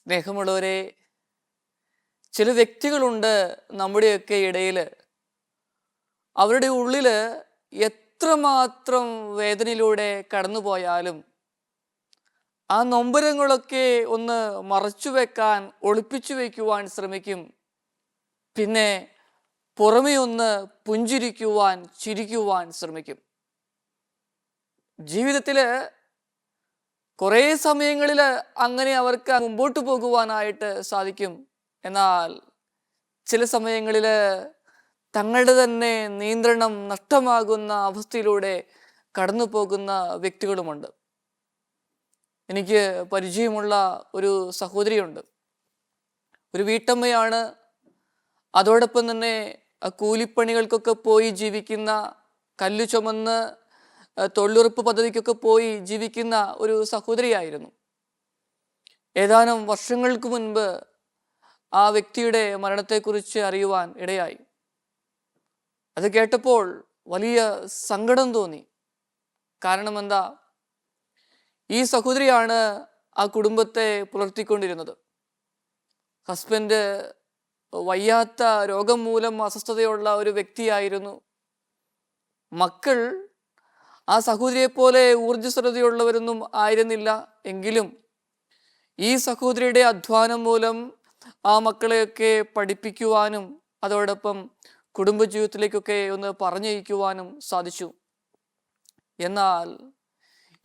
സ്നേഹമുള്ളവരെ, ചില വ്യക്തികളുണ്ട് നമ്മുടെയൊക്കെ ഇടയിൽ. അവരുടെ ഉള്ളിൽ എത്രമാത്രം വേദനയിലൂടെ കടന്നുപോയാലും ആ നൊമ്പരങ്ങളൊക്കെ ഒന്ന് മറച്ചു വെക്കാൻ, ഒളിപ്പിച്ചു വയ്ക്കുവാൻ ശ്രമിക്കും. പിന്നെ പുറമേ ഒന്ന് പുഞ്ചിരിക്കുവാൻ, ചിരിക്കുവാൻ ശ്രമിക്കും. ജീവിതത്തിൽ കുറേ സമയങ്ങളിൽ അങ്ങനെ അവർക്ക് മുമ്പോട്ട് പോകുവാനായിട്ട് സാധിക്കും. എന്നാൽ ചില സമയങ്ങളിൽ തങ്ങളുടെ തന്നെ നിയന്ത്രണം നഷ്ടമാകുന്ന അവസ്ഥയിലൂടെ കടന്നു പോകുന്ന വ്യക്തികളുമുണ്ട്. എനിക്ക് പരിചയമുള്ള ഒരു സഹോദരിയുണ്ട്. ഒരു വീട്ടമ്മയാണ്. അതോടൊപ്പം തന്നെ കൂലിപ്പണികൾക്കൊക്കെ പോയി ജീവിക്കുന്ന, കല്ലു ചുമന്ന് തൊഴിലുറപ്പ് പദ്ധതിക്കൊക്കെ പോയി ജീവിക്കുന്ന ഒരു സഹോദരിയായിരുന്നു. ഏതാനും വർഷങ്ങൾക്ക് മുൻപ് ആ വ്യക്തിയുടെ മരണത്തെക്കുറിച്ച് അറിയുവാൻ ഇടയായി. അത് കേട്ടപ്പോൾ വലിയ സങ്കടം തോന്നി. കാരണം എന്താ? ഈ സഹോദരിയാണ് ആ കുടുംബത്തെ പുലർത്തിക്കൊണ്ടിരുന്നത്. ഹസ്ബൻഡ് വയ്യാത്ത രോഗം മൂലം അസ്വസ്ഥതയുള്ള ഒരു വ്യക്തിയായിരുന്നു. മക്കൾ ആ സഹോദരിയെ പോലെ ഊർജ്ജസ്വലതയുള്ളവരൊന്നും ആയിരുന്നില്ല. എങ്കിലും ഈ സഹോദരിയുടെ അധ്വാനം മൂലം ആ മക്കളെയൊക്കെ പഠിപ്പിക്കുവാനും അതോടൊപ്പം കുടുംബജീവിതത്തിലേക്കൊക്കെ ഒന്ന് പറഞ്ഞയക്കുവാനും സാധിച്ചു. എന്നാൽ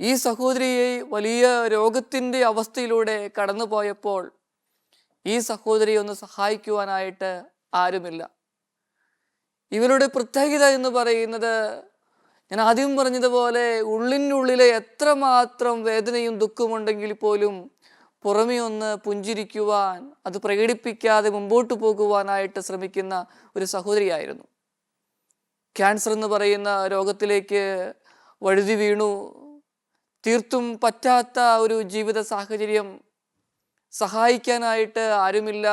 ഈ സഹോദരിയെ വലിയ രോഗത്തിൻ്റെ അവസ്ഥയിലൂടെ കടന്നുപോയപ്പോൾ ഈ സഹോദരിയെ ഒന്ന് സഹായിക്കുവാനായിട്ട് ആരുമില്ല. ഇവരുടെ പ്രത്യേകത എന്ന് പറയുന്നത്, ഞാൻ ആദ്യം പറഞ്ഞതുപോലെ, ഉള്ളിനുള്ളിലെ എത്രമാത്രം വേദനയും ദുഃഖമുണ്ടെങ്കിൽ പോലും പുറമേ ഒന്ന് പുഞ്ചിരിക്കുവാൻ, അത് പ്രകടിപ്പിക്കാതെ മുമ്പോട്ട് പോകുവാനായിട്ട് ശ്രമിക്കുന്ന ഒരു സഹോദരിയായിരുന്നു. ക്യാൻസർ എന്ന് പറയുന്ന രോഗത്തിലേക്ക് വഴുതി വീണു. തീർത്തും പറ്റാത്ത ഒരു ജീവിത സാഹചര്യം. സഹായിക്കാനായിട്ട് ആരുമില്ല.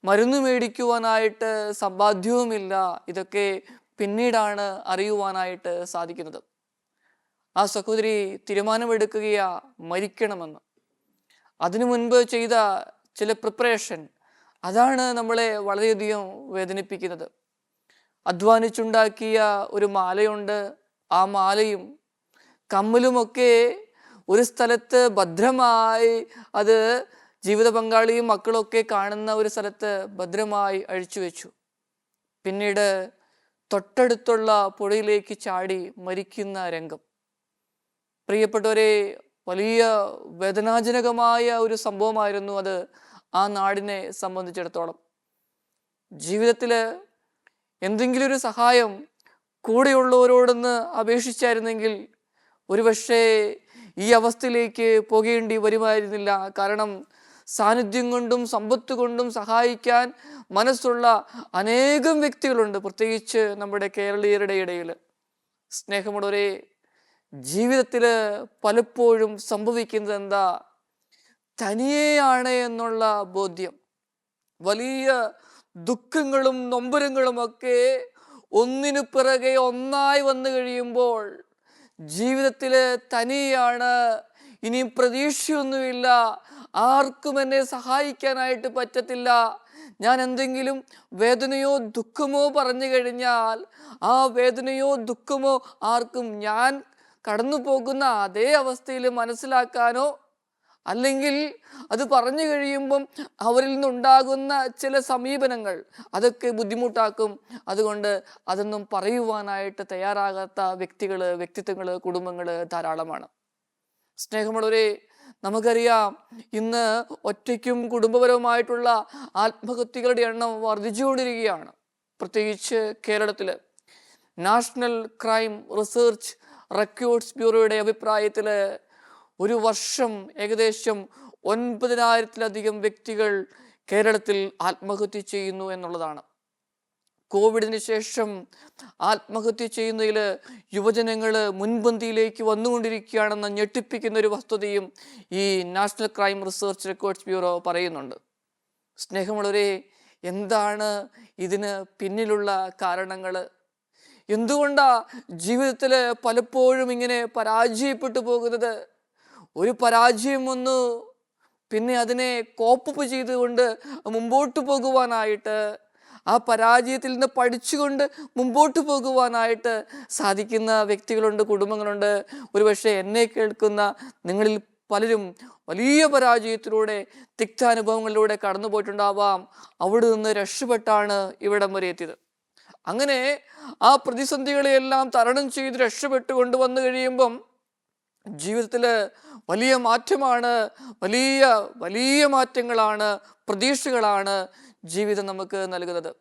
മരുന്ന് മേടിക്കുവാനായിട്ട് സമ്പാദ്യവുമില്ല. ഇതൊക്കെ പിന്നീടാണ് അറിയുവാനായിട്ട് സാധിക്കുന്നത്. ആ സഹോദരി തീരുമാനമെടുക്കുകയാ മരിക്കണമെന്ന്. അതിനു മുൻപ് ചെയ്ത ചില പ്രിപ്പറേഷൻ, അതാണ് നമ്മളെ വളരെയധികം വേദനിപ്പിക്കുന്നത്. അധ്വാനിച്ചുണ്ടാക്കിയ ഒരു മാലയുണ്ട്. ആ മാലയും കമ്മലുമൊക്കെ ഒരു സ്ഥലത്ത് ഭദ്രമായി, അത് ജീവിത പങ്കാളിയും മക്കളൊക്കെ കാണുന്ന ഒരു സ്ഥലത്ത് ഭദ്രമായി അഴിച്ചു വെച്ചു. പിന്നീട് തൊട്ടടുത്തുള്ള പുഴയിലേക്ക് ചാടി മരിക്കുന്ന രംഗം. പ്രിയപ്പെട്ടവരെ, വലിയ വേദനാജനകമായ ഒരു സംഭവമായിരുന്നു അത് ആ നാടിനെ സംബന്ധിച്ചിടത്തോളം. ജീവിതത്തിൽ എന്തെങ്കിലും ഒരു സഹായം കൂടെയുള്ളവരോടൊന്ന് അപേക്ഷിച്ചായിരുന്നെങ്കിൽ ഒരുപക്ഷേ ഈ അവസ്ഥയിലേക്ക് പോകേണ്ടി വരുമായിരുന്നില്ല. കാരണം സാന്നിധ്യം കൊണ്ടും സമ്പത്ത് കൊണ്ടും സഹായിക്കാൻ മനസ്സുള്ള അനേകം വ്യക്തികളുണ്ട്, പ്രത്യേകിച്ച് നമ്മുടെ കേരളീയരുടെ ഇടയിൽ. സ്നേഹമുള്ളവരെ, ജീവിതത്തിൽ പലപ്പോഴും സംഭവിക്കുന്നത് എന്താ? തനിയെയാണ് എന്നുള്ള ബോധ്യം. വലിയ ദുഃഖങ്ങളും നൊമ്പരങ്ങളും ഒക്കെ ഒന്നിനു പിറകെ ഒന്നായി വന്നു കഴിയുമ്പോൾ ജീവിതത്തിൽ തനിയാണ്, ഇനിയും പ്രതീക്ഷയൊന്നുമില്ല, ആർക്കും എന്നെ സഹായിക്കാനായിട്ട് പറ്റത്തില്ല, ഞാൻ എന്തെങ്കിലും വേദനയോ ദുഃഖമോ പറഞ്ഞു കഴിഞ്ഞാൽ ആ വേദനയോ ദുഃഖമോ ആർക്കും ഞാൻ കടന്നു പോകുന്ന അതേ അവസ്ഥയിൽ മനസ്സിലാക്കാനോ, അല്ലെങ്കിൽ അത് പറഞ്ഞു കഴിയുമ്പം അവരിൽ നിന്നുണ്ടാകുന്ന ചില സമീപനങ്ങൾ അതൊക്കെ ബുദ്ധിമുട്ടാക്കും. അതുകൊണ്ട് അതൊന്നും പറയുവാനായിട്ട് തയ്യാറാകാത്ത വ്യക്തിത്വങ്ങൾ, കുടുംബങ്ങൾ ധാരാളമാണ്. സ്നേഹമുള്ളവരെ, നമുക്കറിയാം, ഇന്ന് ഒറ്റയ്ക്കും കുടുംബപരവുമായിട്ടുള്ള ആത്മഹത്യകളുടെ എണ്ണം വർദ്ധിച്ചുകൊണ്ടിരിക്കുകയാണ്. പ്രത്യേകിച്ച് കേരളത്തിൽ നാഷണൽ ക്രൈം റിസർച്ച് റെക്കോർഡ്സ് ബ്യൂറോയുടെ അഭിപ്രായത്തിൽ ഒരു വർഷം ഏകദേശം 9,000-ലധികം വ്യക്തികൾ കേരളത്തിൽ ആത്മഹത്യ ചെയ്യുന്നു എന്നുള്ളതാണ്. കോവിഡിന് ശേഷം ആത്മഹത്യ ചെയ്യുന്നതിൽ യുവജനങ്ങൾ മുൻപന്തിയിലേക്ക് വന്നുകൊണ്ടിരിക്കുകയാണെന്ന ഞെട്ടിപ്പിക്കുന്ന ഒരു വസ്തുതയും ഈ national crime research records bureau പറയുന്നുണ്ട്. സ്നേഹമുള്ളവരെ, എന്താണ് ഇതിന് പിന്നിലുള്ള കാരണങ്ങൾ? എന്തുകൊണ്ടാ ജീവിതത്തിൽ പലപ്പോഴും ഇങ്ങനെ പരാജയപ്പെട്ടു പോകുന്നത്? ഒരു പരാജയം വന്നു, പിന്നെ അതിനെ കോപ്പപ്പ് ചെയ്തുകൊണ്ട് മുമ്പോട്ട് പോകുവാനായിട്ട്, ആ പരാജയത്തിൽ നിന്ന് പഠിച്ചുകൊണ്ട് മുമ്പോട്ട് പോകുവാനായിട്ട് സാധിക്കുന്ന വ്യക്തികളുണ്ട്, കുടുംബങ്ങളുണ്ട്. ഒരുപക്ഷെ എന്നെ കേൾക്കുന്ന നിങ്ങളിൽ പലരും വലിയ പരാജയത്തിലൂടെ, തിക്താനുഭവങ്ങളിലൂടെ കടന്നു പോയിട്ടുണ്ടാവാം. അവിടെ നിന്ന് രക്ഷപ്പെട്ടാണ് ഇവിടം വരെ എത്തിയത്. അങ്ങനെ ആ പ്രതിസന്ധികളെയെല്ലാം തരണം ചെയ്ത് രക്ഷപ്പെട്ട് കൊണ്ടുവന്നു കഴിയുമ്പം ജീവിതത്തിൽ വലിയ മാറ്റമാണ്, വലിയ വലിയ മാറ്റങ്ങളാണ്, പ്രതീക്ഷകളാണ് ജീവിതം നമുക്ക് നൽകുന്നത്.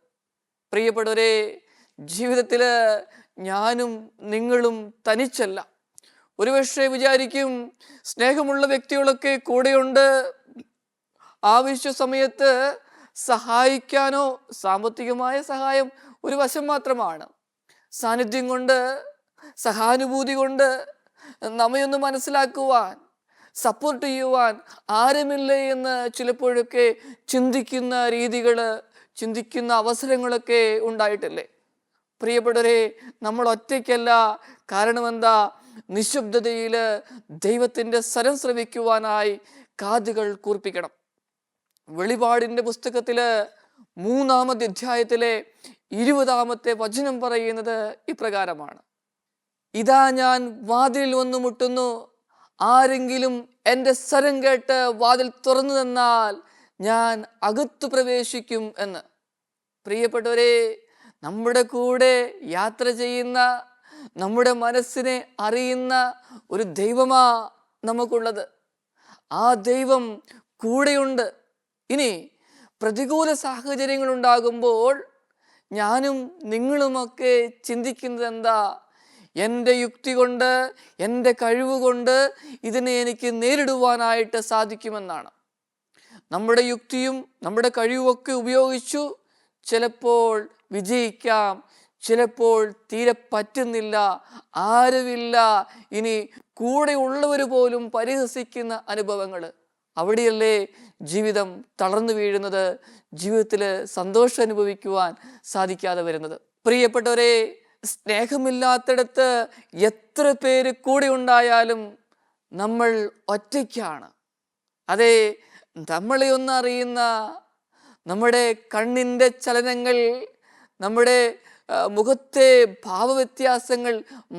പ്രിയപ്പെട്ടവരെ, ജീവിതത്തിൽ ഞാനും നിങ്ങളും തനിച്ചല്ല. ഒരുപക്ഷെ വിചാരിക്കും, സ്നേഹമുള്ള വ്യക്തികളൊക്കെ കൂടെയുണ്ട്, ആവശ്യ സമയത്ത് സഹായിക്കാനോ, സാമ്പത്തികമായ സഹായം ഒരു വശം മാത്രമാണ്, സാന്നിധ്യം കൊണ്ട്, സഹാനുഭൂതി കൊണ്ട് നമ്മയൊന്ന് മനസ്സിലാക്കുവാൻ, സപ്പോർട്ട് ചെയ്യുവാൻ ആരുമില്ലേ എന്ന് ചിലപ്പോഴൊക്കെ ചിന്തിക്കുന്ന രീതികൾ, ചിന്തിക്കുന്ന അവസരങ്ങളൊക്കെ ഉണ്ടായിട്ടില്ലേ? പ്രിയപ്പെട്ടവരെ, നമ്മൾ ഒറ്റയ്ക്കല്ല. കാരണം എന്താ? നിശബ്ദതയിൽ ദൈവത്തിൻ്റെ സ്വരം ശ്രവിക്കുവാനായി കാതുകൾ കൂർപ്പിക്കണം. വെളിപാടിൻ്റെ പുസ്തകത്തില് 3-ാമത്തെ അധ്യായത്തിലെ 20-ാമത്തെ വചനം പറയുന്നത് ഇപ്രകാരമാണ്: ഇതാ ഞാൻ വാതിലിൽ വന്നു മുട്ടുന്നു, ആരെങ്കിലും എൻ്റെ സ്വരം കേട്ട് വാതിൽ തുറന്നു തന്നാൽ ഞാൻ അകത്തു പ്രവേശിക്കും എന്ന്. പ്രിയപ്പെട്ടവരെ, നമ്മുടെ കൂടെ യാത്ര ചെയ്യുന്ന, നമ്മുടെ മനസ്സിനെ അറിയുന്ന ഒരു ദൈവമാ നമുക്കുള്ളത്. ആ ദൈവം കൂടെയുണ്ട്. ഇനി പ്രതികൂല സാഹചര്യങ്ങൾ ഉണ്ടാകുമ്പോൾ ഞാനും നിങ്ങളുമൊക്കെ ചിന്തിക്കുന്നത് എന്താ? എൻ്റെ യുക്തി കൊണ്ട്, എൻ്റെ കഴിവ് കൊണ്ട് ഇതിനെ എനിക്ക് നേരിടുവാനായിട്ട് സാധിക്കുമെന്നാണ്. നമ്മുടെ യുക്തിയും നമ്മുടെ കഴിവുമൊക്കെ ഉപയോഗിച്ചു ചിലപ്പോൾ വിജയിക്കാം, ചിലപ്പോൾ തീരെ പറ്റുന്നില്ല, ആരുമില്ല, ഇനി കൂടെ ഉള്ളവർ പോലും പരിഹസിക്കുന്ന അനുഭവങ്ങൾ. അവിടെയല്ലേ ജീവിതം തളർന്നു വീഴുന്നത്, ജീവിതത്തിൽ സന്തോഷം അനുഭവിക്കുവാൻ സാധിക്കാതെ വരുന്നത്. പ്രിയപ്പെട്ടവരെ, സ്നേഹമില്ലാത്തിടത്ത് എത്ര പേര് കൂടെ ഉണ്ടായാലും നമ്മൾ ഒറ്റയ്ക്കാണ്. അതെ, നമ്മളെ ഒന്നറിയുന്ന, നമ്മുടെ കണ്ണിൻ്റെ ചലനങ്ങൾ, നമ്മുടെ മുഖത്തെ ഭാവവ്യത്യാസങ്ങൾ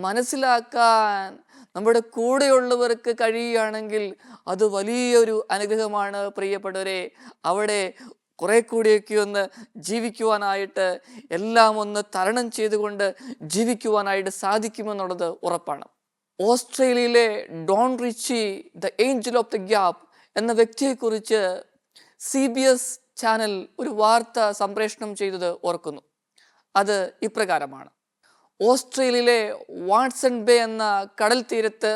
മനസ്സിലാക്കാൻ നമ്മുടെ കൂടെയുള്ളവർക്ക് കഴിയുകയാണെങ്കിൽ അത് വലിയൊരു അനുഗ്രഹമാണ്. പ്രിയപ്പെട്ടവരെ, അവിടെ കുറെ കൂടിയൊക്കെ ഒന്ന് ജീവിക്കുവാനായിട്ട്, എല്ലാം ഒന്ന് തരണം ചെയ്തുകൊണ്ട് ജീവിക്കുവാനായിട്ട് സാധിക്കുമെന്നുള്ളത് ഉറപ്പാണ്. ഓസ്ട്രേലിയയിലെ Don Ritchie, the Angel of the Gap എന്ന വ്യക്തിയെക്കുറിച്ച് CBS ചാനൽ ഒരു വാർത്ത സംപ്രേഷണം ചെയ്തത് ഓർക്കുന്നു. അത് ഇപ്രകാരമാണ്: ഓസ്ട്രേലിയയിലെ വാട്സൺ ബേ എന്ന കടൽ തീരത്ത്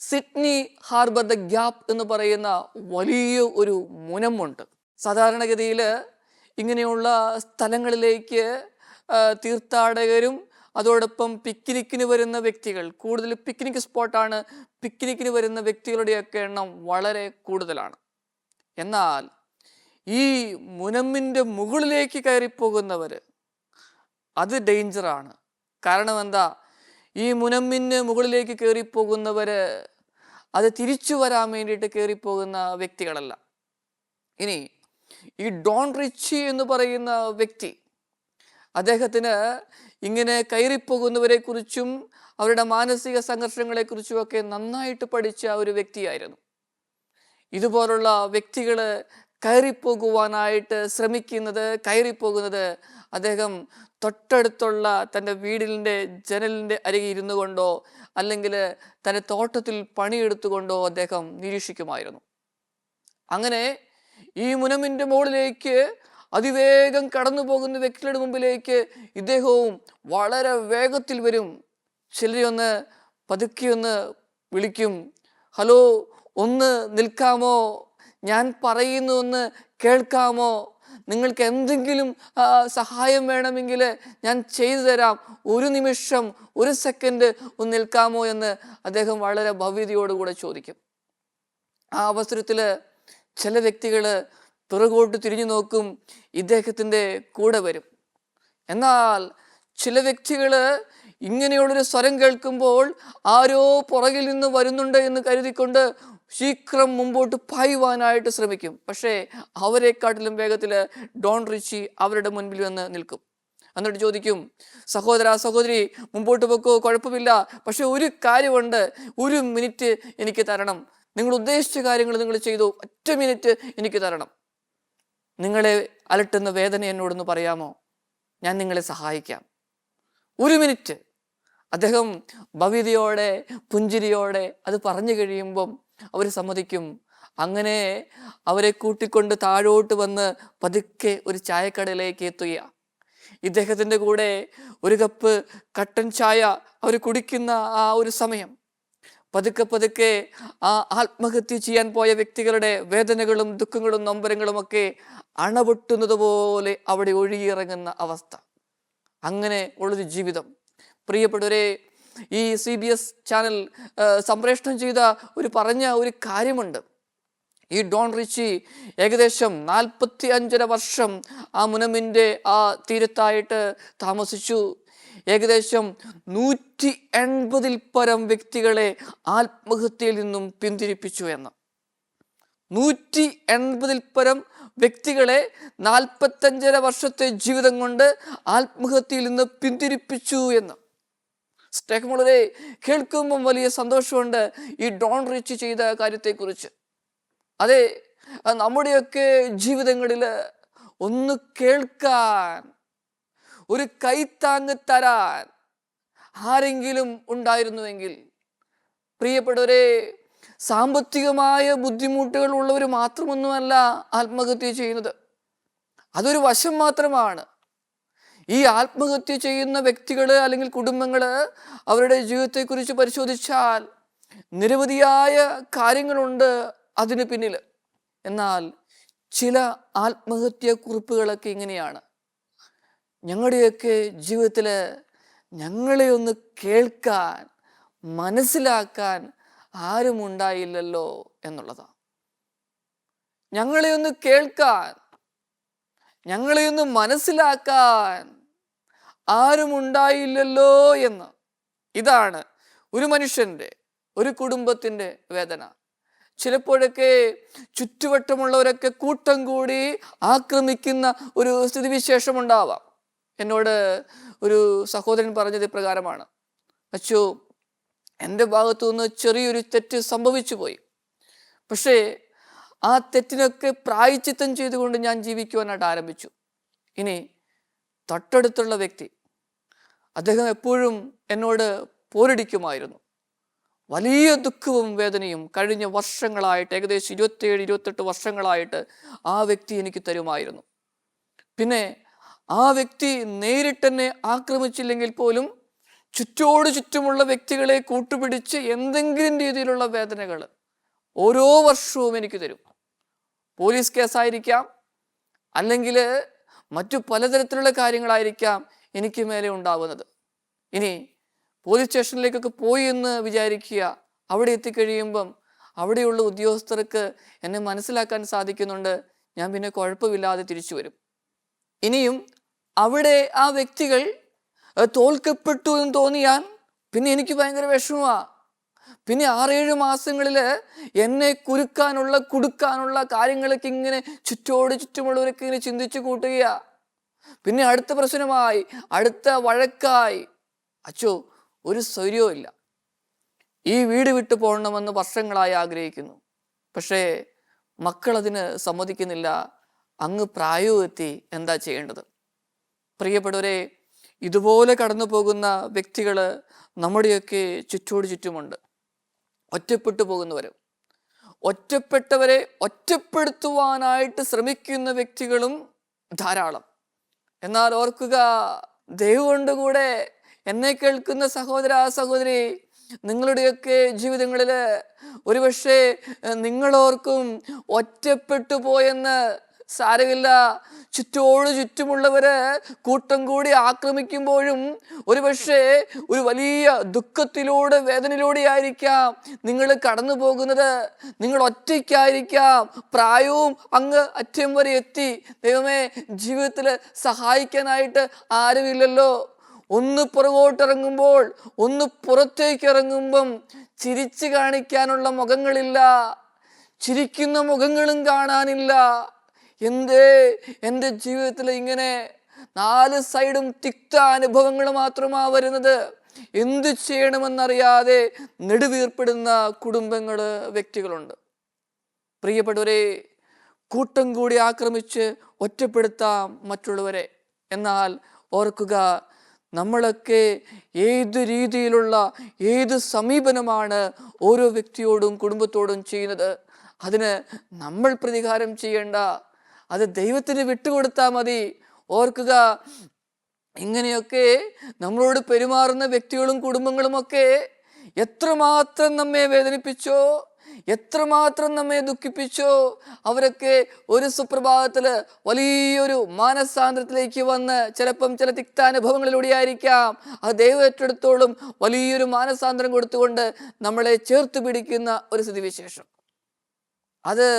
സിഡ്നി ഹാർബർ ദ ഗ്യാപ്പ് എന്ന് പറയുന്ന വലിയ ഒരു മുനമുണ്ട്. സാധാരണഗതിയിൽ ഇങ്ങനെയുള്ള സ്ഥലങ്ങളിലേക്ക് തീർത്ഥാടകരും അതോടൊപ്പം പിക്നിക്കിന് വരുന്ന വ്യക്തികൾ, കൂടുതൽ പിക്നിക് സ്പോട്ടാണ്, പിക്നിക്കിന് വരുന്ന വ്യക്തികളുടെയൊക്കെ എണ്ണം വളരെ കൂടുതലാണ്. എന്നാൽ ഈ മുനമ്മിൻ്റെ മുകളിലേക്ക് കയറിപ്പോകുന്നവർ, അത് ഡേഞ്ചറാണ്. കാരണം എന്താ? ഈ മുനമ്മിന് മുകളിലേക്ക് കയറിപ്പോകുന്നവർ അത് തിരിച്ചു വരാൻ വേണ്ടിയിട്ട് കയറിപ്പോകുന്ന വ്യക്തികളല്ല. ഇനി ഈ ഡോൺ റിച്ചി എന്ന് പറയുന്ന വ്യക്തി, അദ്ദേഹത്തിന് ഇങ്ങനെ കയറിപ്പോകുന്നവരെ കുറിച്ചും അവരുടെ മാനസിക സംഘർഷങ്ങളെ കുറിച്ചും ഒക്കെ നന്നായിട്ട് പഠിച്ച ഒരു വ്യക്തിയായിരുന്നു. ഇതുപോലുള്ള വ്യക്തികൾ കയറിപ്പോകുവാനായിട്ട് കയറിപ്പോകുന്നത് അദ്ദേഹം തൊട്ടടുത്തുള്ള തൻ്റെ വീടിൻ്റെ ജനലിൻ്റെ അരികെ ഇരുന്നു കൊണ്ടോ അല്ലെങ്കിൽ തൻ്റെ തോട്ടത്തിൽ പണിയെടുത്തുകൊണ്ടോ അദ്ദേഹം നിരീക്ഷിക്കുമായിരുന്നു. അങ്ങനെ ഈ മുനമ്മിൻ്റെ മുകളിലേക്ക് അതിവേഗം കടന്നു പോകുന്ന വ്യക്തികളുടെ മുമ്പിലേക്ക് ഇദ്ദേഹവും വളരെ വേഗത്തിൽ വരും. ചിലരൊന്ന് പതുക്കിയൊന്ന് വിളിക്കും, ഹലോ, ഒന്ന് നിൽക്കാമോ, ഞാൻ പറയുന്ന ഒന്ന് കേൾക്കാമോ, നിങ്ങൾക്ക് എന്തെങ്കിലും സഹായം വേണമെങ്കിൽ ഞാൻ ചെയ്തു തരാം, ഒരു നിമിഷം, ഒരു സെക്കൻഡ് ഒന്ന് നിൽക്കാമോ എന്ന് അദ്ദേഹം വളരെ ഭവ്യതയോടുകൂടെ ചോദിക്കും. ആ അവസരത്തിൽ ചില വ്യക്തികൾ പിറകോട്ട് തിരിഞ്ഞു നോക്കും, ഇദ്ദേഹത്തിൻ്റെ കൂടെ വരും. എന്നാൽ ചില വ്യക്തികൾ ഇങ്ങനെയുള്ളൊരു സ്വരം കേൾക്കുമ്പോൾ ആരോ പുറകിൽ നിന്ന് വരുന്നുണ്ട് എന്ന് കരുതിക്കൊണ്ട് ശീഘ്രം മുമ്പോട്ട് പായുവാനായിട്ട് ശ്രമിക്കും. പക്ഷേ അവരെക്കാട്ടിലും വേഗത്തിൽ ഡോൺ റിച്ചി അവരുടെ മുൻപിൽ വന്ന് നിൽക്കും. എന്നിട്ട് ചോദിക്കും, സഹോദര സഹോദരി മുമ്പോട്ട് പോക്കോ, കുഴപ്പമില്ല, പക്ഷെ ഒരു കാര്യമുണ്ട്, 1 മിനിറ്റ് എനിക്ക് തരണം. നിങ്ങൾ ഉദ്ദേശിച്ച കാര്യങ്ങൾ നിങ്ങൾ ചെയ്തു, 1 മിനിറ്റ് എനിക്ക് തരണം. നിങ്ങളെ അലട്ടുന്ന വേദന എന്നോടൊന്ന് പറയാമോ? ഞാൻ നിങ്ങളെ സഹായിക്കാം. 1 മിനിറ്റ്. അദ്ദേഹം ഭവ്യതയോടെ പുഞ്ചിരിയോടെ അത് പറഞ്ഞു കഴിയുമ്പം അവർ സമ്മതിക്കും. അങ്ങനെ അവരെ കൂട്ടിക്കൊണ്ട് താഴോട്ട് വന്ന് പതുക്കെ ഒരു ചായക്കടയിലേക്ക് എത്തുക. ഇദ്ദേഹത്തിൻ്റെ കൂടെ 1 കപ്പ് കട്ടൻ ചായ അവർ കുടിക്കുന്ന ആ ഒരു സമയം പതുക്കെ പതുക്കെ ആ ആത്മഹത്യ ചെയ്യാൻ പോയ വ്യക്തികളുടെ വേദനകളും ദുഃഖങ്ങളും നൊമ്പരങ്ങളും ഒക്കെ അണപൊട്ടുന്നത് പോലെ അവിടെ ഒഴുകിയിറങ്ങുന്ന അവസ്ഥ. അങ്ങനെ ഉള്ളൊരു ജീവിതം. പ്രിയപ്പെട്ടവരെ, ഈ CBS ചാനൽ സംപ്രേഷണം ചെയ്ത പറഞ്ഞ ഒരു കാര്യമുണ്ട്. ഈ ഡോൺ റിച്ചി ഏകദേശം 45 വർഷം ആ മുനമ്പിൻ്റെ ആ തീരത്തായിട്ട് താമസിച്ചു. ഏകദേശം 180 പരം വ്യക്തികളെ ആത്മഹത്യയിൽ നിന്നും പിന്തിരിപ്പിച്ചു എന്ന്. 180 പരം വ്യക്തികളെ 45 വർഷത്തെ ജീവിതം കൊണ്ട് ആത്മഹത്യയിൽ നിന്ന് പിന്തിരിപ്പിച്ചു എന്ന്. സ്നേഹമുള്ളവരെ, കേൾക്കുമ്പം വലിയ സന്തോഷമുണ്ട് ഈ ഡോൺ റിച്ചി ചെയ്ത കാര്യത്തെക്കുറിച്ച്. അതെ, നമ്മുടെയൊക്കെ ജീവിതങ്ങളിൽ ഒന്ന് കേൾക്കാൻ, ഒരു കൈത്താങ്ങ് തരാൻ ആരെങ്കിലും ഉണ്ടായിരുന്നുവെങ്കിൽ. പ്രിയപ്പെട്ടവരെ, സാമ്പത്തികമായ ബുദ്ധിമുട്ടുകൾ ഉള്ളവർ മാത്രമൊന്നുമല്ല ആത്മഹത്യ ചെയ്യുന്നത്. അതൊരു വശം മാത്രമാണ്. ഈ ആത്മഹത്യ ചെയ്യുന്ന വ്യക്തികൾ അല്ലെങ്കിൽ കുടുംബങ്ങൾ അവരുടെ ജീവിതത്തെക്കുറിച്ച് പരിശോധിച്ചാൽ നിരവധിയായ കാര്യങ്ങളുണ്ട് അതിന് പിന്നിൽ. എന്നാൽ ചില ആത്മഹത്യാ കുറിപ്പുകളൊക്കെ ഇങ്ങനെയാണ്: ഞങ്ങളുടെയൊക്കെ ജീവിതത്തിൽ ഞങ്ങളെ ഒന്ന് കേൾക്കാൻ, മനസ്സിലാക്കാൻ ആരും ഉണ്ടായില്ലല്ലോ എന്നുള്ളതാണ്. ഞങ്ങളെ ഒന്ന് കേൾക്കാൻ, ഞങ്ങളെ ഒന്ന് മനസ്സിലാക്കാൻ ആരും ഉണ്ടായില്ലല്ലോ എന്ന്. ഇതാണ് ഒരു മനുഷ്യൻ്റെ, ഒരു കുടുംബത്തിൻ്റെ വേദന. ചിലപ്പോഴൊക്കെ ചുറ്റുവട്ടമുള്ളവരൊക്കെ കൂട്ടം കൂടി ആക്രമിക്കുന്ന ഒരു സ്ഥിതിവിശേഷം ഉണ്ടാവാം. എന്നോട് ഒരു സഹോദരൻ പറഞ്ഞത് ഇപ്രകാരമാണ്: അച്ചോ, എൻ്റെ ഭാഗത്തു നിന്ന് ചെറിയൊരു തെറ്റ് സംഭവിച്ചു പോയി. പക്ഷേ ആ തെറ്റിനൊക്കെ പ്രായശ്ചിത്തം ചെയ്തുകൊണ്ട് ഞാൻ ജീവിക്കുവാനായിട്ട് ആരംഭിച്ചു. ഇനി തൊട്ടടുത്തുള്ള വ്യക്തി, അദ്ദേഹം എപ്പോഴും എന്നോട് പോരടിക്കുമായിരുന്നു. വലിയ ദുഃഖവും വേദനയും കഴിഞ്ഞ വർഷങ്ങളായിട്ട്, ഏകദേശം 27-28 വർഷങ്ങളായിട്ട് ആ വ്യക്തി എനിക്ക് തരുമായിരുന്നു. പിന്നെ ആ വ്യക്തി നേരിട്ടെന്നെ ആക്രമിച്ചില്ലെങ്കിൽ പോലും ചുറ്റോട് ചുറ്റുമുള്ള വ്യക്തികളെ കൂട്ടുപിടിച്ച് എന്തെങ്കിലും രീതിയിലുള്ള വേദനകൾ ഓരോ വർഷവും എനിക്ക് തരും. പോലീസ് കേസായിരിക്കാം, അല്ലെങ്കിൽ മറ്റു പലതരത്തിലുള്ള കാര്യങ്ങളായിരിക്കാം എനിക്ക് മേലെ ഉണ്ടാവുന്നത്. ഇനി പോലീസ് സ്റ്റേഷനിലേക്കൊക്കെ പോയി എന്ന് വിചാരിക്കുക. അവിടെ എത്തിക്കഴിയുമ്പം അവിടെയുള്ള ഉദ്യോഗസ്ഥർക്ക് എന്നെ മനസ്സിലാക്കാൻ സാധിക്കുന്നുണ്ട്. ഞാൻ പിന്നെ കുഴപ്പമില്ലാതെ തിരിച്ചു വരും. ഇനിയും അവിടെ ആ വ്യക്തികൾ തോൽക്കപ്പെട്ടു എന്ന് തോന്നിയാൽ പിന്നെ എനിക്ക് ഭയങ്കര വിഷമമാണ്. പിന്നെ 6-7 മാസങ്ങളിൽ എന്നെ കൊടുക്കാനുള്ള കാര്യങ്ങളൊക്കെ ഇങ്ങനെ ചുറ്റോട് ചുറ്റുമുള്ളവരൊക്കെ ഇങ്ങനെ ചിന്തിച്ചു കൂട്ടുക. പിന്നെ അടുത്ത പ്രശ്നമായി, അടുത്ത വഴക്കായി. അച്ചോ, ഒരു സ്വര്യവും ഇല്ല. ഈ വീട് വിട്ടു പോകണമെന്ന് വർഷങ്ങളായി ആഗ്രഹിക്കുന്നു. പക്ഷേ മക്കളതിന് സമ്മതിക്കുന്നില്ല. അങ്ങ് പ്രായവും എത്തി, എന്താ ചെയ്യേണ്ടത്? പ്രിയപ്പെട്ടവരെ, ഇതുപോലെ കടന്നു പോകുന്ന വ്യക്തികൾ നമ്മുടെയൊക്കെ ചുറ്റോട് ചുറ്റുമുണ്ട്. ഒറ്റപ്പെട്ടു പോകുന്നവരും, ഒറ്റപ്പെട്ടവരെ ഒറ്റപ്പെടുത്തുവാനായിട്ട് ശ്രമിക്കുന്ന വ്യക്തികളും ധാരാളം. എന്നാൽ ഓർക്കുക, ദൈവമുണ്ട് കൂടെ. എന്നെ കേൾക്കുന്ന സഹോദര സഹോദരി, നിങ്ങളുടെയൊക്കെ ജീവിതങ്ങളിൽ ഒരുപക്ഷെ നിങ്ങളോർക്കും ഒറ്റപ്പെട്ടു പോയെന്ന്. സാരമില്ല, ചുറ്റോട് ചുറ്റുമുള്ളവര് കൂട്ടം കൂടി ആക്രമിക്കുമ്പോഴും ഒരുപക്ഷെ ഒരു വലിയ ദുഃഖത്തിലൂടെ, വേദനയിലൂടെ ആയിരിക്കാം നിങ്ങൾ കടന്നു പോകുന്നത്. നിങ്ങൾ ഒറ്റയ്ക്കായിരിക്കാം. പ്രായവും അങ്ങ് അറ്റം വരെ എത്തി. ദൈവമേ, ജീവിതത്തിൽ സഹായിക്കാനായിട്ട് ആരുമില്ലല്ലോ. ഒന്ന് പുറകോട്ടിറങ്ങുമ്പോൾ, ഒന്ന് പുറത്തേക്ക് ഇറങ്ങുമ്പം ചിരിച്ചു കാണിക്കാനുള്ള മുഖങ്ങളില്ല, ചിരിക്കുന്ന മുഖങ്ങളും കാണാനില്ല. എന്തേ എൻ്റെ ജീവിതത്തിൽ ഇങ്ങനെ 4 സൈഡും തിക്ത അനുഭവങ്ങൾ മാത്രമാ വരുന്നത്? എന്തു ചെയ്യണമെന്നറിയാതെ നെടുവീർപ്പെടുന്ന കുടുംബങ്ങള്, വ്യക്തികളുണ്ട്. പ്രിയപ്പെട്ടവരെ, കൂട്ടം കൂടി ആക്രമിച്ച് ഒറ്റപ്പെടുത്താം മറ്റുള്ളവരെ. എന്നാൽ ഓർക്കുക, നമ്മളൊക്കെ ഏത് രീതിയിലുള്ള ഏത് സമീപനമാണ് ഓരോ വ്യക്തിയോടും കുടുംബത്തോടും ചെയ്യുന്നത്? അതിന് നമ്മൾ പ്രതികാരം ചെയ്യേണ്ട, അത് ദൈവത്തിന് വിട്ടുകൊടുത്താൽ മതി. ഓർക്കുക, ഇങ്ങനെയൊക്കെ നമ്മളോട് പെരുമാറുന്ന വ്യക്തികളും കുടുംബങ്ങളുമൊക്കെ എത്രമാത്രം നമ്മെ വേദനിപ്പിച്ചോ, എത്രമാത്രം നമ്മെ ദുഃഖിപ്പിച്ചോ, അവരൊക്കെ ഒരു സുപ്രഭാതത്തില് വലിയൊരു മാനസാന്തരത്തിലേക്ക് വന്ന്, ചിലപ്പം ചില തിക്താനുഭവങ്ങളിലൂടെ ആയിരിക്കാം, അത് ദൈവം ഏറ്റെടുത്തോളും വലിയൊരു മാനസാന്തരം കൊടുത്തുകൊണ്ട് നമ്മളെ ചേർത്ത് പിടിക്കുന്ന ഒരു സ്ഥിതിവിശേഷം. അത്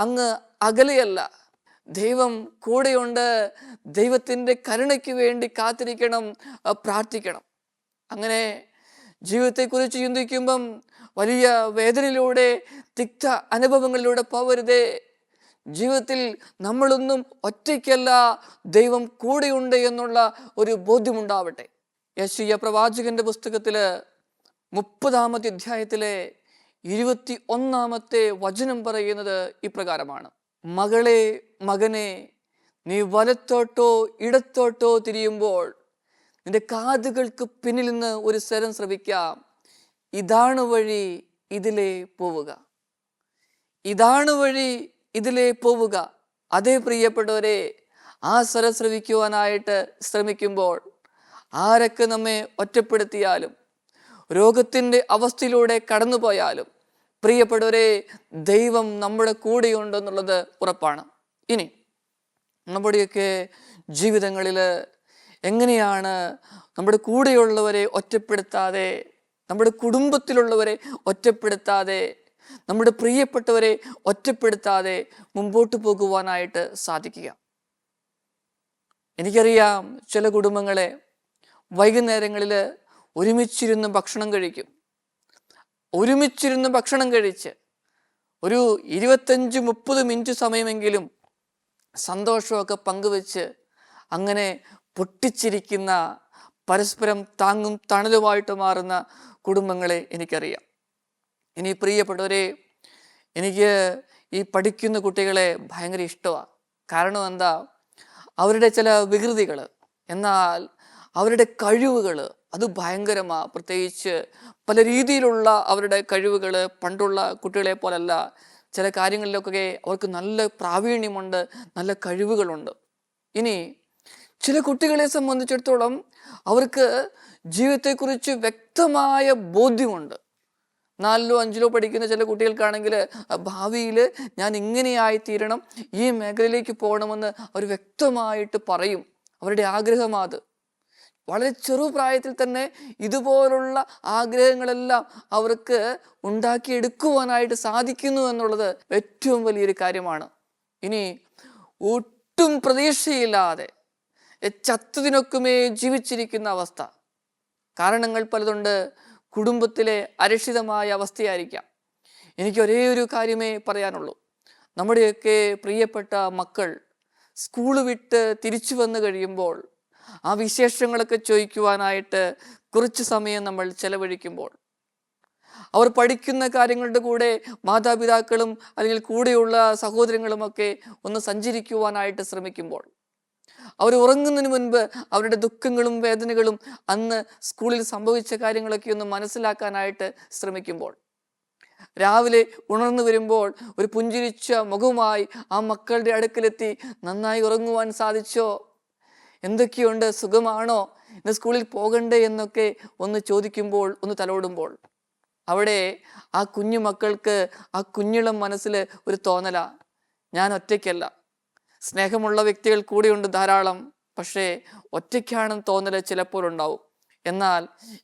അങ്ങ് അകലെയല്ല, ദൈവം കൂടെയുണ്ട്. ദൈവത്തിൻ്റെ കരുണയ്ക്ക് വേണ്ടി കാത്തിരിക്കണം, പ്രാർത്ഥിക്കണം. അങ്ങനെ ജീവിതത്തെക്കുറിച്ച് ചിന്തിക്കുമ്പം വലിയ വേദനയിലൂടെ, തിക്ത അനുഭവങ്ങളിലൂടെ പോവരുതേ. ജീവിതത്തിൽ നമ്മളൊന്നും ഒറ്റയ്ക്കല്ല, ദൈവം കൂടെയുണ്ട് എന്നുള്ള ഒരു ബോധ്യമുണ്ടാവട്ടെ. യെശയ്യാ പ്രവാചകന്റെ പുസ്തകത്തില് 30-ാമത്തെ അധ്യായത്തിലെ 21-ാമത്തെ വചനം പറയുന്നത് ഇപ്രകാരമാണ്: മകളെ, മകനെ, നീ വലത്തോട്ടോ ഇടത്തോട്ടോ തിരിയുമ്പോൾ നിന്റെ കാതുകൾക്ക് പിന്നിൽ നിന്ന് ഒരു സ്വരം ശ്രവിക്കാം, ഇതാണ് വഴി, ഇതിലേ പോവുക. ഇതാണ് വഴി, ഇതിലേ പോവുക. അതേ പ്രിയപ്പെട്ടവരെ, ആ സ്വരം ശ്രവിക്കുവാനായിട്ട് ശ്രമിക്കുമ്പോൾ ആരൊക്കെ നമ്മെ ഒറ്റപ്പെടുത്തിയാലും, രോഗത്തിൻ്റെ അവസ്ഥയിലൂടെ കടന്നുപോയാലും, പ്രിയപ്പെട്ടവരെ, ദൈവം നമ്മുടെ കൂടെയുണ്ടെന്നുള്ളത് ഉറപ്പാണ്. ഇനി നമ്മുടെയൊക്കെ ജീവിതങ്ങളിൽ എങ്ങനെയാണ് നമ്മുടെ കൂടെയുള്ളവരെ ഒറ്റപ്പെടുത്താതെ, നമ്മുടെ കുടുംബത്തിലുള്ളവരെ ഒറ്റപ്പെടുത്താതെ, നമ്മുടെ പ്രിയപ്പെട്ടവരെ ഒറ്റപ്പെടുത്താതെ മുമ്പോട്ട് പോകുവാനായിട്ട് സാധിക്കുക? എനിക്കറിയാം, ചില കുടുംബങ്ങളെ വൈകുന്നേരങ്ങളിൽ ഒരുമിച്ചിരുന്ന് ഭക്ഷണം കഴിക്കും. ഒരുമിച്ചിരുന്ന് ഭക്ഷണം കഴിച്ച് ഒരു 25-30 മിനിറ്റ് സമയമെങ്കിലും സന്തോഷമൊക്കെ പങ്കുവെച്ച് അങ്ങനെ പൊട്ടിച്ചിരിക്കുന്ന, പരസ്പരം താങ്ങും തണലുമായിട്ട് മാറുന്ന കുടുംബങ്ങളെ എനിക്കറിയാം. ഇനി പ്രിയപ്പെട്ടവരെ, എനിക്ക് ഈ പഠിക്കുന്ന കുട്ടികളെ ഭയങ്കര ഇഷ്ടമാണ്. കാരണം എന്താ? അവരുടെ ചില വികൃതികൾ, എന്നാൽ അവരുടെ കഴിവുകൾ അത് ഭയങ്കരമാണ്. പ്രത്യേകിച്ച് പല രീതിയിലുള്ള അവരുടെ കഴിവുകൾ പണ്ടുള്ള കുട്ടികളെ പോലല്ല. ചില കാര്യങ്ങളിലൊക്കെ അവർക്ക് നല്ല പ്രാവീണ്യമുണ്ട്, നല്ല കഴിവുകളുണ്ട്. ഇനി ചില കുട്ടികളെ സംബന്ധിച്ചിടത്തോളം അവർക്ക് ജീവിതത്തെക്കുറിച്ച് വ്യക്തമായ ബോധ്യമുണ്ട്. 4ലോ 5ലോ പഠിക്കുന്ന ചില കുട്ടികൾക്കാണെങ്കിൽ ഭാവിയിൽ ഞാൻ ഇങ്ങനെയായിത്തീരണം, ഈ മേഖലയിലേക്ക് പോകണമെന്ന് അവർ വ്യക്തമായിട്ട് പറയും. അവരുടെ ആഗ്രഹമാത്. വളരെ ചെറുപ്രായത്തിൽ തന്നെ ഇതുപോലുള്ള ആഗ്രഹങ്ങളെല്ലാം അവർക്ക് ഉണ്ടാക്കിയെടുക്കുവാനായിട്ട് സാധിക്കുന്നു എന്നുള്ളത് ഏറ്റവും വലിയൊരു കാര്യമാണ്. ഇനി ഒട്ടും പ്രതീക്ഷയില്ലാതെ ചത്തതിനൊക്കുമേ ജീവിച്ചിരിക്കുന്ന അവസ്ഥ, കാരണങ്ങൾ പലതുണ്ട്. കുടുംബത്തിലെ അരക്ഷിതമായ അവസ്ഥയായിരിക്കാം. എനിക്ക് ഒരേ ഒരു കാര്യമേ പറയാനുള്ളൂ. നമ്മുടെയൊക്കെ പ്രിയപ്പെട്ട മക്കൾ സ്കൂൾ വിട്ട് തിരിച്ചു വന്നു കഴിയുമ്പോൾ ആ വിശേഷങ്ങളൊക്കെ ചോദിക്കുവാനായിട്ട് കുറച്ച് സമയം നമ്മൾ ചെലവഴിക്കുമ്പോൾ, അവർ പഠിക്കുന്ന കാര്യങ്ങളുടെ കൂടെ മാതാപിതാക്കളും അല്ലെങ്കിൽ കൂടെയുള്ള സഹോദരങ്ങളുമൊക്കെ ഒന്ന് സഞ്ചരിക്കുവാനായിട്ട് ശ്രമിക്കുമ്പോൾ, അവർ ഉറങ്ങുന്നതിന് മുൻപ് അവരുടെ ദുഃഖങ്ങളും വേദനകളും അന്ന് സ്കൂളിൽ സംഭവിച്ച കാര്യങ്ങളൊക്കെ ഒന്ന് മനസ്സിലാക്കാനായിട്ട് ശ്രമിക്കുമ്പോൾ, രാവിലെ ഉണർന്നു വരുമ്പോൾ ഒരു പുഞ്ചിരിച്ച മുഖവുമായി ആ മക്കളുടെ അടുക്കലെത്തി നന്നായി ഉറങ്ങുവാൻ സാധിച്ചോ, എന്തൊക്കെയുണ്ട്, സുഖമാണോ, ഇന്ന് സ്കൂളിൽ പോകണ്ടേ എന്നൊക്കെ ഒന്ന് ചോദിക്കുമ്പോൾ, ഒന്ന് തലോടുമ്പോൾ, അവിടെ ആ കുഞ്ഞു മക്കൾക്ക് ആ കുഞ്ഞിളം മനസ്സിൽ ഒരു തോന്നല, ഞാൻ ഒറ്റയ്ക്കല്ല, സ്നേഹമുള്ള വ്യക്തികൾ കൂടെയുണ്ട് ധാരാളം, പക്ഷേ ഒറ്റയ്ക്കാണെന്ന് തോന്നൽ ചിലപ്പോൾ ഉണ്ടാവും. എന്നാൽ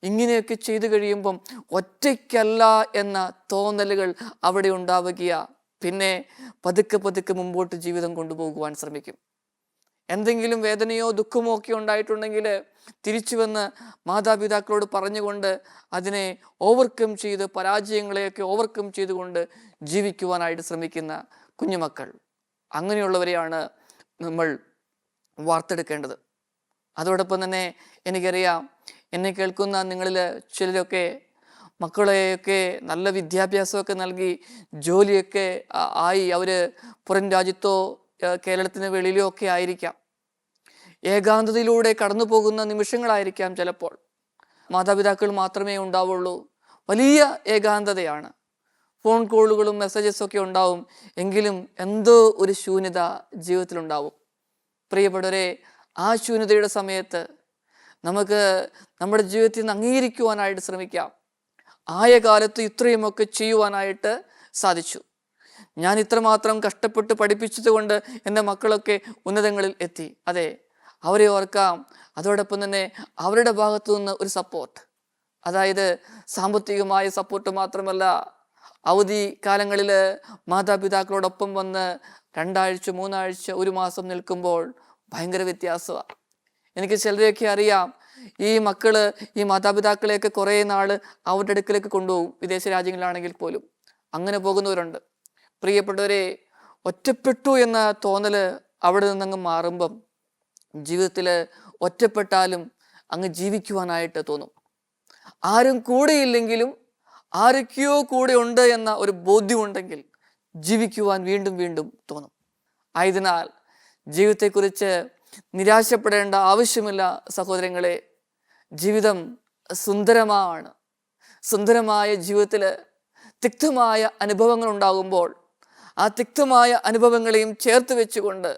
ഇങ്ങനെയൊക്കെ ചെയ്തു കഴിയുമ്പം ഒറ്റയ്ക്കല്ല എന്ന തോന്നലുകൾ അവിടെ ഉണ്ടാവുകയാ. പിന്നെ പതുക്കെ പതുക്കെ മുമ്പോട്ട് ജീവിതം കൊണ്ടുപോകുവാൻ ശ്രമിക്കും. എന്തെങ്കിലും വേദനയോ ദുഃഖമോ ഒക്കെ ഉണ്ടായിട്ടുണ്ടെങ്കിൽ തിരിച്ചു വന്ന് മാതാപിതാക്കളോട് പറഞ്ഞുകൊണ്ട് അതിനെ ഓവർകം ചെയ്ത്, പരാജയങ്ങളെയൊക്കെ ഓവർകം ചെയ്തുകൊണ്ട് ജീവിക്കുവാനായിട്ട് ശ്രമിക്കുന്ന കുഞ്ഞുമക്കൾ, അങ്ങനെയുള്ളവരെയാണ് നമ്മൾ വാർത്തെടുക്കേണ്ടത്. അതോടൊപ്പം തന്നെ എനിക്കറിയാം, എന്നെ കേൾക്കുന്ന നിങ്ങളിൽ ചിലരൊക്കെ മക്കളെയൊക്കെ നല്ല വിദ്യാഭ്യാസമൊക്കെ നൽകി ജോലിയൊക്കെ ആയി അവർ പുറം രാജ്യത്തോ കേരളത്തിന് വെളിയിലോ ഒക്കെ ആയിരിക്കാം. ഏകാന്തതയിലൂടെ കടന്നു പോകുന്ന നിമിഷങ്ങളായിരിക്കാം ചിലപ്പോൾ. മാതാപിതാക്കൾ മാത്രമേ ഉണ്ടാവുള്ളൂ. വലിയ ഏകാന്തതയാണ്. ഫോൺ കോളുകളും മെസ്സേജസും ഒക്കെ ഉണ്ടാവും, എങ്കിലും എന്തോ ഒരു ശൂന്യത ജീവിതത്തിലുണ്ടാവും. പ്രിയപ്പെട്ടവരെ, ആ ശൂന്യതയുടെ സമയത്ത് നമുക്ക് നമ്മുടെ ജീവിതത്തിൽ നിന്ന് അംഗീകരിക്കുവാനായിട്ട് ശ്രമിക്കാം. ആയ കാലത്ത് ഇത്രയുമൊക്കെ ചെയ്യുവാനായിട്ട് സാധിച്ചു. ഞാൻ ഇത്രമാത്രം കഷ്ടപ്പെട്ട് പഠിപ്പിച്ചത് കൊണ്ട് എൻ്റെ മക്കളൊക്കെ ഉന്നതങ്ങളിൽ എത്തി. അതെ, അവരെ ഓർക്കാം. അതോടൊപ്പം തന്നെ അവരുടെ ഭാഗത്തു നിന്ന് ഒരു സപ്പോർട്ട്, അതായത് സാമ്പത്തികമായ സപ്പോർട്ട് മാത്രമല്ല, അവധി കാലങ്ങളിൽ മാതാപിതാക്കളോടൊപ്പം വന്ന് 2 ആഴ്ച 3 ആഴ്ച 1 മാസം നിൽക്കുമ്പോൾ ഭയങ്കര വ്യത്യാസമാണ്. എനിക്ക് ചിലരെയൊക്കെ അറിയാം, ഈ മക്കള് ഈ മാതാപിതാക്കളെയൊക്കെ കുറേ നാൾ അവരുടെ അടുക്കലേക്ക് കൊണ്ടുപോകും, വിദേശ രാജ്യങ്ങളിലാണെങ്കിൽ പോലും. അങ്ങനെ പോകുന്നവരുണ്ട്. പ്രിയപ്പെട്ടവരെ, ഒറ്റപ്പെട്ടു എന്ന തോന്നല് അവിടെ നിന്നങ്ങ് മാറുമ്പം ജീവിതത്തിൽ ഒറ്റപ്പെട്ടാലും അങ്ങ് ജീവിക്കുവാനായിട്ട് തോന്നും. ആരും കൂടെയില്ലെങ്കിലും ആരൊക്കെയോ കൂടെ ഉണ്ട് എന്ന ഒരു ബോധ്യമുണ്ടെങ്കിൽ ജീവിക്കുവാൻ വീണ്ടും വീണ്ടും തോന്നും. ആയതിനാൽ ജീവിതത്തെക്കുറിച്ച് നിരാശപ്പെടേണ്ട ആവശ്യമില്ല സഹോദരങ്ങളെ. ജീവിതം സുന്ദരമാണ്. സുന്ദരമായ ജീവിതത്തിൽ തിക്തമായ അനുഭവങ്ങൾ ഉണ്ടാകുമ്പോൾ ആ തിക്തമായ അനുഭവങ്ങളെയും ചേർത്ത് വെച്ചുകൊണ്ട്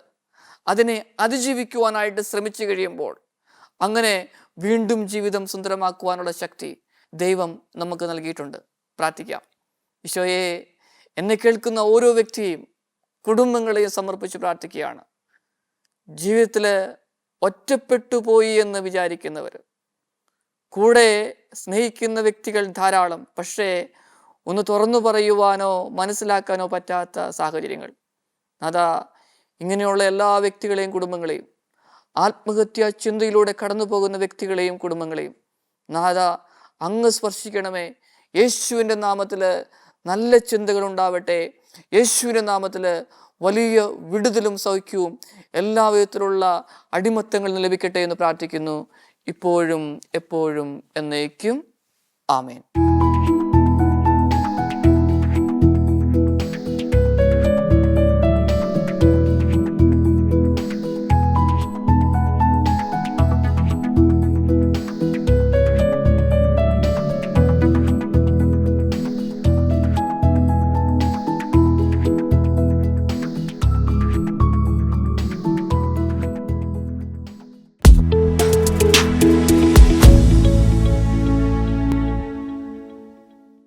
അതിനെ അതിജീവിക്കുവാനായിട്ട് ശ്രമിച്ചു കഴിയുമ്പോൾ അങ്ങനെ വീണ്ടും ജീവിതം സുന്ദരമാക്കുവാനുള്ള ശക്തി ദൈവം നമുക്ക് നൽകിയിട്ടുണ്ട്. പ്രാർത്ഥിക്കാം. ഈശോയെ, എന്നെ കേൾക്കുന്ന ഓരോ വ്യക്തിയെയും കുടുംബങ്ങളെയും സമർപ്പിച്ച് പ്രാർത്ഥിക്കുകയാണ്. ജീവിതത്തിൽ ഒറ്റപ്പെട്ടു പോയി എന്ന് വിചാരിക്കുന്നവർ, കൂടെ സ്നേഹിക്കുന്ന വ്യക്തികൾ ധാരാളം, പക്ഷേ ഒന്ന് തുറന്നു പറയുവാനോ മനസ്സിലാക്കാനോ പറ്റാത്ത സാഹചര്യങ്ങൾ. അതാ, ഇങ്ങനെയുള്ള എല്ലാ വ്യക്തികളെയും കുടുംബങ്ങളെയും, ആത്മഹത്യാ ചിന്തയിലൂടെ കടന്നു പോകുന്ന വ്യക്തികളെയും കുടുംബങ്ങളെയും നാഥ അങ്ങ് സ്പർശിക്കണമേ. യേശുവിൻ്റെ നാമത്തിൽ നല്ല ചിന്തകൾ ഉണ്ടാവട്ടെ. യേശുവിൻ്റെ നാമത്തിൽ വലിയ വിടുതലും സൗഖ്യവും എല്ലാ വിധത്തിലുള്ള അടിമത്തങ്ങളിൽ നിന്ന് ലഭിക്കട്ടെ എന്ന് പ്രാർത്ഥിക്കുന്നു, ഇപ്പോഴും എപ്പോഴും എന്നേക്കും. ആമേൻ.